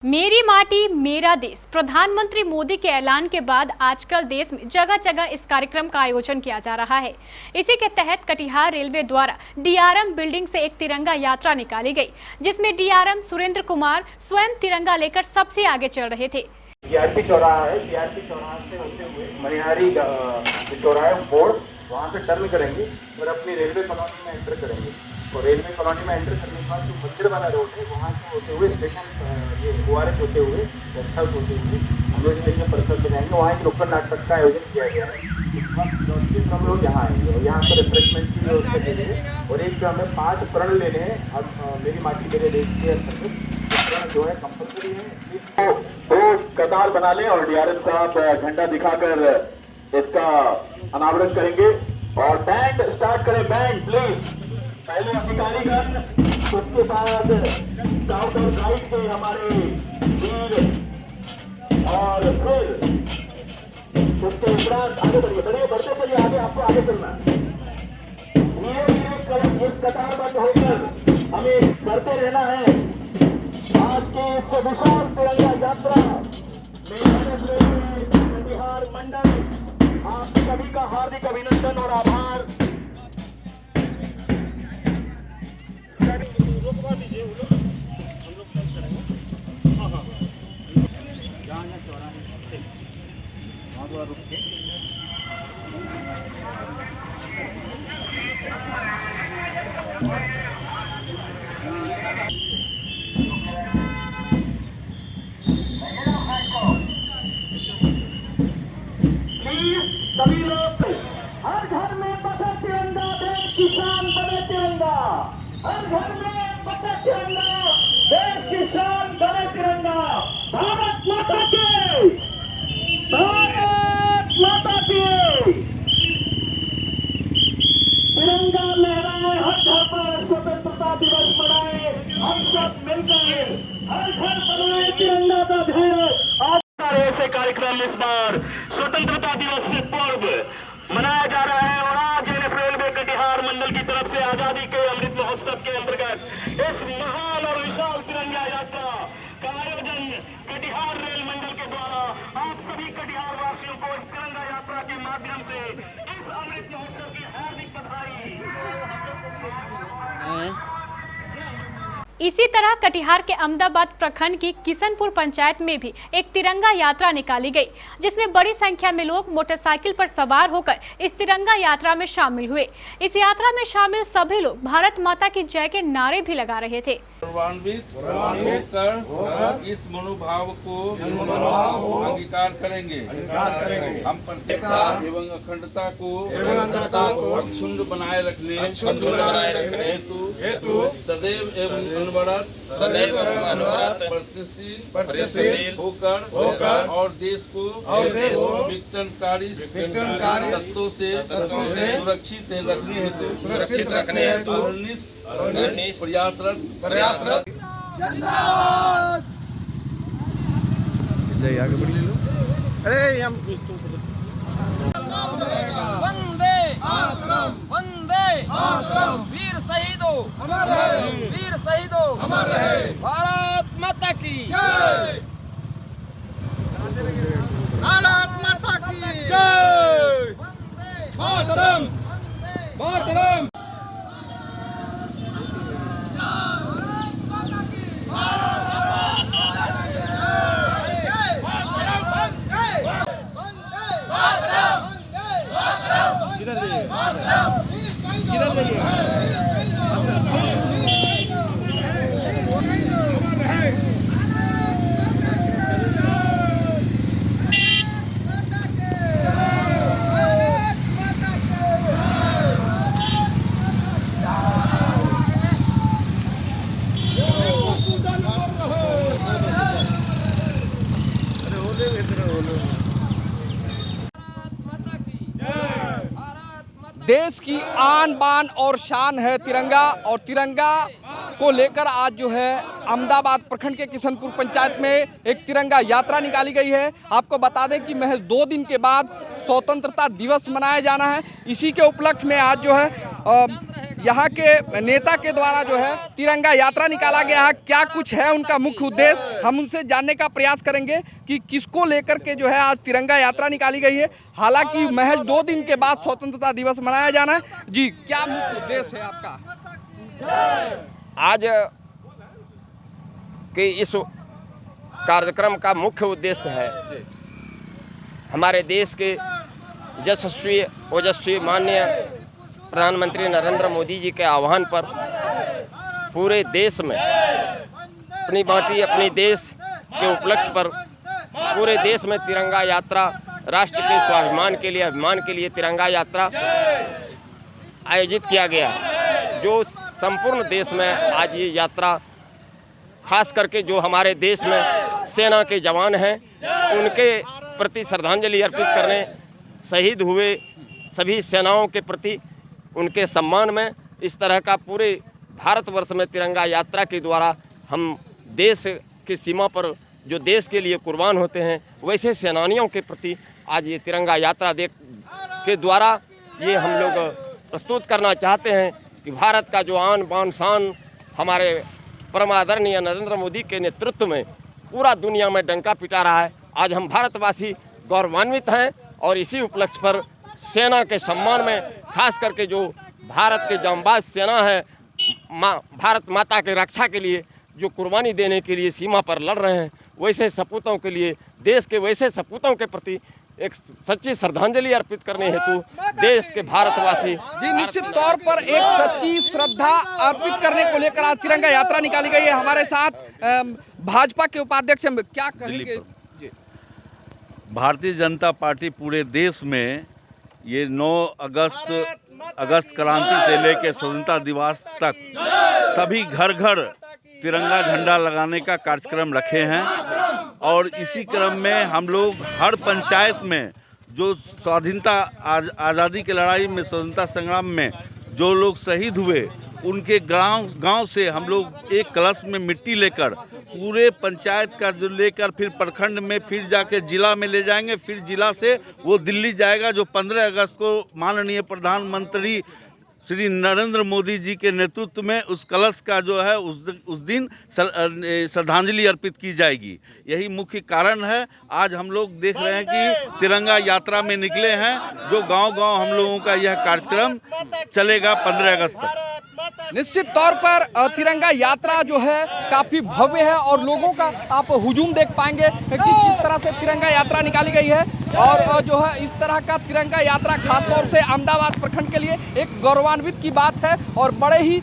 मेरी माटी मेरा देश। प्रधानमंत्री मोदी के ऐलान के बाद आजकल देश में जगह जगह इस कार्यक्रम का आयोजन किया जा रहा है। इसी के तहत कटिहार रेलवे द्वारा डीआरएम बिल्डिंग से एक तिरंगा यात्रा निकाली गई, जिसमें डीआरएम सुरेंद्र कुमार स्वयं तिरंगा लेकर सबसे आगे चल रहे थे। बीआरपी चौराहा है, बीआरपी चौराहा से होते हुए मनिहारी चौराहा बोर्ड वहाँ पे टर्न करेंगे और अपनी रेलवे कॉलोनी में एंटर करेंगे। और रेलवे कॉलोनी में एंटर करने के बाद जो मंदिर वाला रोड है वहाँ से होते हुए स्टेशन ये ORS होते हुए स्थल होते हुए हम लोग स्टेशन परिसर पे जाएंगे। वहाँ एक नुक्कड़ नाटक का आयोजन किया गया है। हम लोग यहाँ आएंगे और यहाँ पर रिफ्रेशमेंट की व्यवस्था की गई है। और एक जो हमें 5 प्रण लेने हैं और मेरी माटी मेरे देश के अंतर्गत जो है कंपल्सरी है। दो कतार बना लें और डीआरएम साहब झंडा दिखाकर इसका अनावरण करेंगे। और बैंड स्टार्ट करें, बैंड प्लीज। पहले अधिकारीगण, उसके बाद स्काउट और गाइड के हमारे वीर, और फिर उसके उपरांत आगे बढ़िए, बढ़ते चलिए आगे, आपको आगे चलना। धीरे धीरे इस कतारबद्ध होकर हमें करते रहना है। आज की इस विशाल तिरंगा यात्रा में कटिहार मंडल आप सभी का हार्दिक अभिनंदन और आभार। रोकवा दीजिए, वो लोग हम लोग चल चलेंगे। हाँ हाँ, जहाँ चौराहे वहाँ रुक के सभी लोग हर घर में बसा तिरंगा, देश की शान बने तिरंगा। हर घर में बसा तिरंगा, देश की शान बने तिरंगा। भारत माता की, भारत माता की। तिरंगा लहराए, हर घर पर स्वतंत्रता दिवस मनाए, हम सब मिलकर हर घर बनाए तिरंगा का ध्वज। ऐसे कार्यक्रम इस बार स्वतंत्रता दिवस से पूर्व मनाया जा रहा है। और आज रेलवे कटिहार मंडल की तरफ से आजादी के अमृत महोत्सव के अंतर्गत इस महान और विशाल तिरंगा यात्रा का आयोजन कटिहार रेल मंडल के द्वारा आप सभी कटिहार वासियों को इस तिरंगा यात्रा के माध्यम से इस अमृत महोत्सव की हार्दिक बधाई। इसी तरह कटिहार के अहमदाबाद प्रखंड की किशनपुर पंचायत में भी एक तिरंगा यात्रा निकाली गई, जिसमें बड़ी संख्या में लोग मोटरसाइकिल पर सवार होकर इस तिरंगा यात्रा में शामिल हुए। इस यात्रा में शामिल सभी लोग भारत माता की जय के नारे भी लगा रहे थे। गौरवान्वित होकर इस मनोभाव को अंगीकार करेंगे। हम प्रत्येकता एवं अखंडता को अक्षुण्ण बनाए रखने हेतु सदैव एवं अनवरत प्रयत्नशील होकर और देश को विघटनकारी तत्वों से सुरक्षित रखने हेतु प्रयासरत। आगे बढ़ ले लो। अरे हम वंदे मातरम, वंदे मातरम। वीर शहीदों अमर रहे, वीर शहीदों अमर रहे। भारत माता की जय, भारत माता की जय। मातरम, मातरम। किधर जाइए? देश की आन बान और शान है तिरंगा, और तिरंगा को लेकर आज जो है अहमदाबाद प्रखंड के किशनपुर पंचायत में एक तिरंगा यात्रा निकाली गई है। आपको बता दें कि महज 2 दिन के बाद स्वतंत्रता दिवस मनाया जाना है। इसी के उपलक्ष्य में आज जो है यहाँ के नेता के द्वारा जो है तिरंगा यात्रा निकाला गया है। क्या कुछ है उनका मुख्य उद्देश्य, हम उनसे जानने का प्रयास करेंगे कि किसको लेकर के जो है आज तिरंगा यात्रा निकाली गई है। हालांकि महज 2 दिन के बाद स्वतंत्रता दिवस मनाया जाना है। जी, क्या मुख्य उद्देश्य है आपका? आज के इस कार्यक्रम का मुख्य उद्देश्य है हमारे देश के यशस्वी ओजस्वी माननीय प्रधानमंत्री नरेंद्र मोदी जी के आह्वान पर पूरे देश में अपनी माटी अपनी देश के उपलक्ष्य पर पूरे देश में तिरंगा यात्रा, राष्ट्र के स्वाभिमान के लिए, अभिमान के लिए तिरंगा यात्रा आयोजित किया गया, जो संपूर्ण देश में आज ये यात्रा खास करके जो हमारे देश में सेना के जवान हैं उनके प्रति श्रद्धांजलि अर्पित करने, शहीद हुए सभी सेनाओं के प्रति उनके सम्मान में इस तरह का पूरे भारतवर्ष में तिरंगा यात्रा के द्वारा हम देश की सीमा पर जो देश के लिए कुर्बान होते हैं वैसे सेनानियों के प्रति आज ये तिरंगा यात्रा के द्वारा ये हम लोग प्रस्तुत करना चाहते हैं कि भारत का जो आन बान शान हमारे परम आदरणीय नरेंद्र मोदी के नेतृत्व में पूरा दुनिया में डंका पिटा रहा है। आज हम भारतवासी गौरवान्वित हैं और इसी उपलक्ष्य पर सेना के सम्मान में खास करके जो भारत के जांबाज सेना है, भारत माता के रक्षा के लिए जो कुर्बानी देने के लिए सीमा पर लड़ रहे हैं, वैसे सपूतों के लिए, देश के वैसे सपूतों के प्रति एक सच्ची श्रद्धांजलि अर्पित करने हेतु देश के भारतवासी जी निश्चित तौर पर एक सच्ची श्रद्धा अर्पित करने को लेकर आज तिरंगा यात्रा निकाली गई है। हमारे साथ भाजपा के उपाध्यक्ष क्या कहेंगे? भारतीय जनता पार्टी पूरे देश में ये 9 अगस्त क्रांति से लेकर स्वतंत्रता दिवस तक सभी घर घर तिरंगा झंडा लगाने का कार्यक्रम रखे हैं और इसी क्रम में हम लोग हर पंचायत में जो स्वाधीनता आज़ादी की लड़ाई में स्वतंत्रता संग्राम में जो लोग शहीद हुए उनके गांव से हम लोग एक कलश में मिट्टी लेकर पूरे पंचायत का जो लेकर फिर प्रखंड में फिर जाके जिला में ले जाएंगे, फिर जिला से वो दिल्ली जाएगा, जो 15 अगस्त को माननीय प्रधानमंत्री श्री नरेंद्र मोदी जी के नेतृत्व में उस कलश का जो है उस दिन श्रद्धांजलि अर्पित की जाएगी। यही मुख्य कारण है। आज हम लोग देख रहे हैं कि तिरंगा यात्रा में निकले हैं, जो गांव-गांव हम लोगों का यह कार्यक्रम चलेगा 15 अगस्त तक। निश्चित तौर पर तिरंगा यात्रा जो है काफी भव्य है और लोगों का आप हुजूम देख पाएंगे कि किस तरह से तिरंगा यात्रा निकाली गई है और जो है इस तरह का तिरंगा यात्रा खासतौर से अहमदाबाद प्रखंड के लिए एक गौरवान्वित की बात है और बड़े ही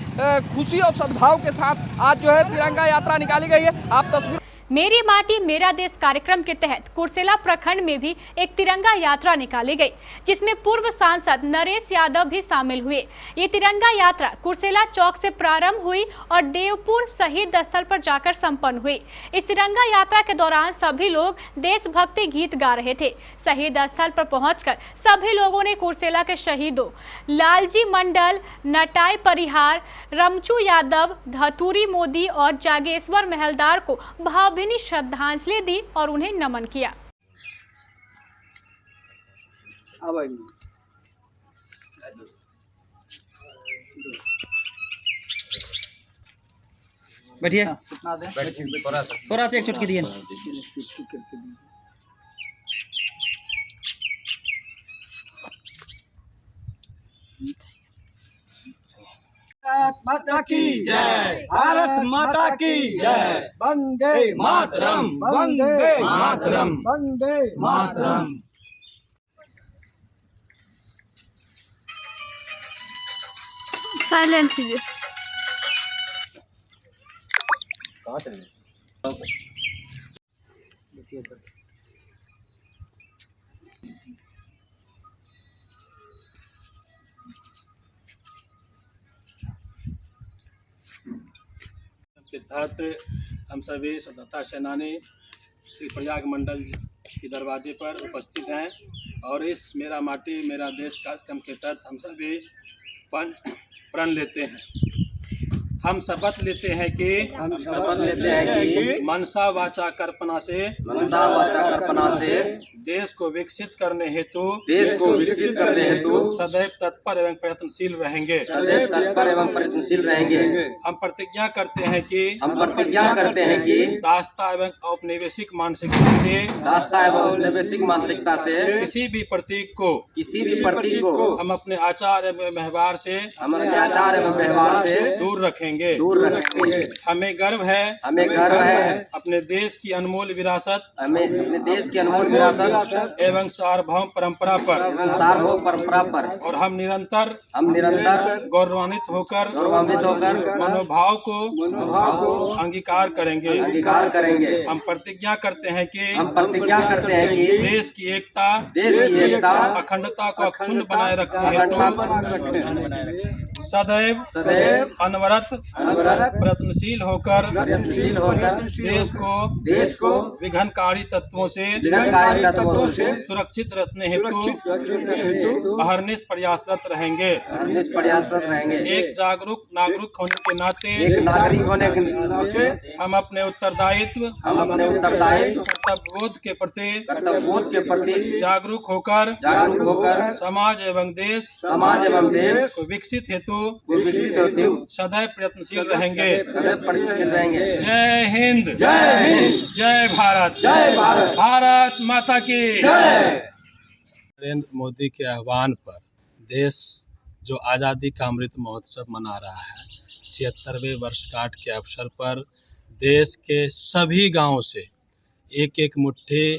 खुशी और सद्भाव के साथ आज जो है तिरंगा यात्रा निकाली गई है। आप तस्वीर मेरी माटी मेरा देश कार्यक्रम के तहत कुर्सेला प्रखंड में भी एक तिरंगा यात्रा निकाली गई, जिसमें पूर्व सांसद नरेश यादव भी शामिल हुए। ये तिरंगा यात्रा कुर्सेला चौक से प्रारंभ हुई और देवपुर शहीद स्थल पर जाकर संपन्न हुई। इस तिरंगा यात्रा के दौरान सभी लोग देशभक्ति गीत गा रहे थे। शहीद स्थल पर पहुंचकर सभी लोगों ने कुर्सेला के शहीदों लालजी मंडल, नटाई परिहार, रमचू यादव, धतूरी मोदी और जागेश्वर महलदार को भावभीनी श्रद्धांजलि दी और उन्हें नमन किया। बैठिए, थोड़ा सा एक चुटकी दिए। भारत माता की जय, भारत माता की जय, वंदे मातरम, वंदे मातरम, वंदे मातरम। साइलेंट कीजिए। के तहत हम सभी स्वतंत्रता सेनानी श्री प्रयाग मंडल के दरवाजे पर उपस्थित हैं और इस मेरा माटी मेरा देश कार्यक्रम के तहत हम सभी प्रण लेते हैं। हम शपथ लेते हैं कि मनसा वाचा कर्पणा से देश को विकसित करने हेतु सदैव तत्पर एवं प्रयत्नशील रहेंगे। हम प्रतिज्ञा करते हैं कि दासता एवं औपनिवेशिक मानसिकता से किसी भी प्रतीक को हम अपने आचार एवं व्यवहार से दूर रखेंगे। हमें गर्व है अपने देश की अनमोल विरासत एवं सार्वभौम परंपरा पर और हम निरंतर गौरवान्वित होकर मनोभाव को अंगीकार करेंगे। हम प्रतिज्ञा करते हैं कि देश की एकता अखंडता को अक्षुण्ण बनाए रखने हेतु सदैव अनवरत प्रयत्नशील होकर देश को विघ्नकारी तत्वों से सुरक्षित रखने हेतु अहर्निश प्रयासरत रहेंगे। एक जागरूक नागरिक होने के नाते हम अपने उत्तरदायित्व कर्तव्यबोध के प्रति जागरूक होकर समाज एवं देश को विकसित हेतु सदैव प्रयत्नशील रहेंगे। जय हिंद, जय भारत, भारत माता की नरेंद्र मोदी के आह्वान पर देश जो आज़ादी का अमृत महोत्सव मना रहा है, 76वें वर्षगांठ के अवसर पर देश के सभी गांवों से एक एक मुट्ठी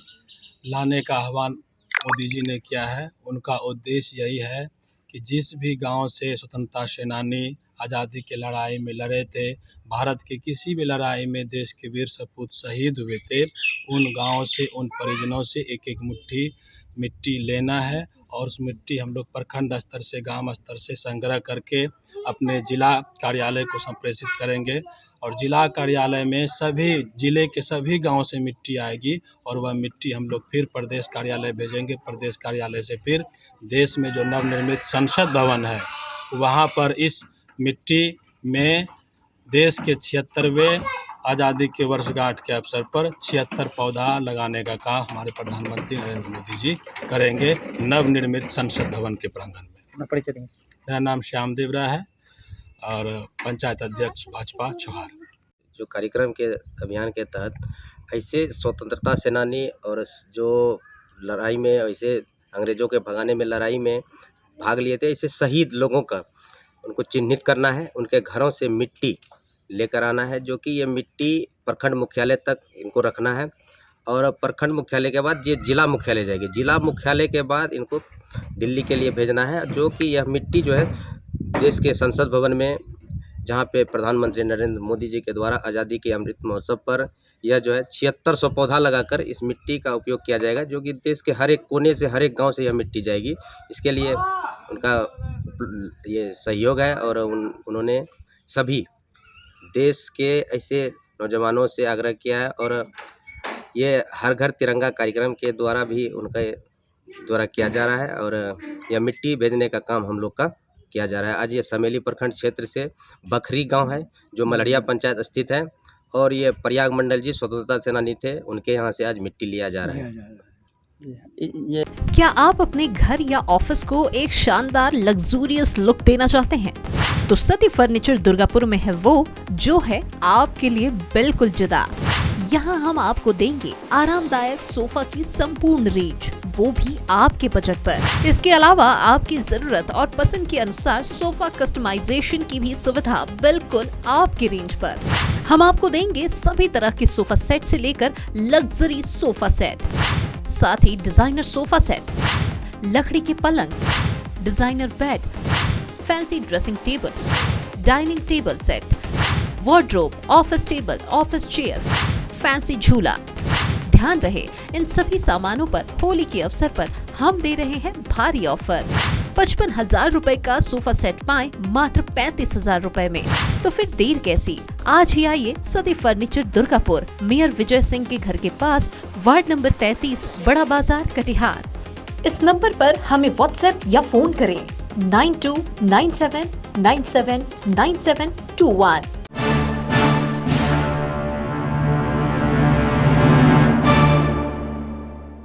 लाने का आह्वान मोदी जी ने किया है। उनका उद्देश्य यही है कि जिस भी गांव से स्वतंत्रता सेनानी आज़ादी के लड़ाई में लड़े थे, भारत की किसी भी लड़ाई में देश के वीर सपूत शहीद हुए थे, उन गांवों से, उन परिजनों से एक एक मुट्ठी मिट्टी लेना है और उस मिट्टी हम लोग प्रखंड स्तर से, गांव स्तर से संग्रह करके अपने जिला कार्यालय को संप्रेषित करेंगे और जिला कार्यालय में सभी जिले के सभी गांव से मिट्टी आएगी और वह मिट्टी हम लोग फिर प्रदेश कार्यालय भेजेंगे। प्रदेश कार्यालय से फिर देश में जो नवनिर्मित संसद भवन है वहां पर इस मिट्टी में देश के 76वें आज़ादी के वर्षगांठ के अवसर पर 76 पौधा लगाने का काम हमारे प्रधानमंत्री नरेंद्र मोदी जी करेंगे नवनिर्मित संसद भवन के प्रांगण में। मेरा नाम श्याम देवरा है और पंचायत अध्यक्ष भाजपा छोहार। जो कार्यक्रम के अभियान के तहत ऐसे स्वतंत्रता सेनानी और जो लड़ाई में ऐसे अंग्रेज़ों के भगाने में लड़ाई में भाग लिए थे, ऐसे शहीद लोगों का उनको चिन्हित करना है, उनके घरों से मिट्टी लेकर आना है, जो कि ये मिट्टी प्रखंड मुख्यालय तक इनको रखना है और प्रखंड मुख्यालय के बाद ये जिला मुख्यालय जाएगी। जिला मुख्यालय के बाद इनको दिल्ली के लिए भेजना है, जो कि यह मिट्टी जो है देश के संसद भवन में, जहां पे प्रधानमंत्री नरेंद्र मोदी जी के द्वारा आज़ादी के अमृत महोत्सव पर यह जो है 7600 पौधा लगाकर इस मिट्टी का उपयोग किया जाएगा, जो कि देश के हर एक कोने से, हर एक गांव से यह मिट्टी जाएगी। इसके लिए उनका ये सहयोग है और उन्होंने सभी देश के ऐसे नौजवानों से आग्रह किया है और ये हर घर तिरंगा कार्यक्रम के द्वारा भी उनके द्वारा किया जा रहा है और यह मिट्टी भेजने का काम हम लोग का किया जा रहा है। आज ये समेली प्रखंड क्षेत्र से बखरी गांव है जो मलड़िया पंचायत स्थित है और ये प्रयाग मंडल जी स्वतंत्रता सेनानी थे, उनके यहाँ से आज मिट्टी लिया जा रहा है। क्या आप अपने घर या ऑफिस को एक शानदार लग्जूरियस लुक देना चाहते हैं? तो सती फर्नीचर दुर्गापुर में है वो जो है आपके लिए बिल्कुल जुदा। यहाँ हम आपको देंगे आरामदायक सोफा की संपूर्ण रेंज, वो भी आपके बजट पर। इसके अलावा आपकी जरूरत और पसंद के अनुसार सोफा कस्टमाइजेशन की भी सुविधा बिल्कुल आपकी रेंज पर। हम आपको देंगे सभी तरह के सोफा सेट से लेकर लग्जरी सोफा सेट, साथ ही डिजाइनर सोफा सेट, लकड़ी के पलंग, designer bed, fancy dressing table, dining table set, wardrobe, office table, office chair, fancy झूला। ध्यान रहे, इन सभी सामानों पर होली के अवसर पर हम दे रहे हैं भारी ऑफर। 55,000 रुपए का सोफा सेट पाएं मात्र 35,000 रुपए में। तो फिर देर कैसी, आज ही आइए सती फर्नीचर दुर्गापुर, मेयर विजय सिंह के घर के पास, वार्ड नंबर 33, बड़ा बाजार, कटिहार। इस नंबर पर हमें व्हाट्सएप या फोन करें 9297979721।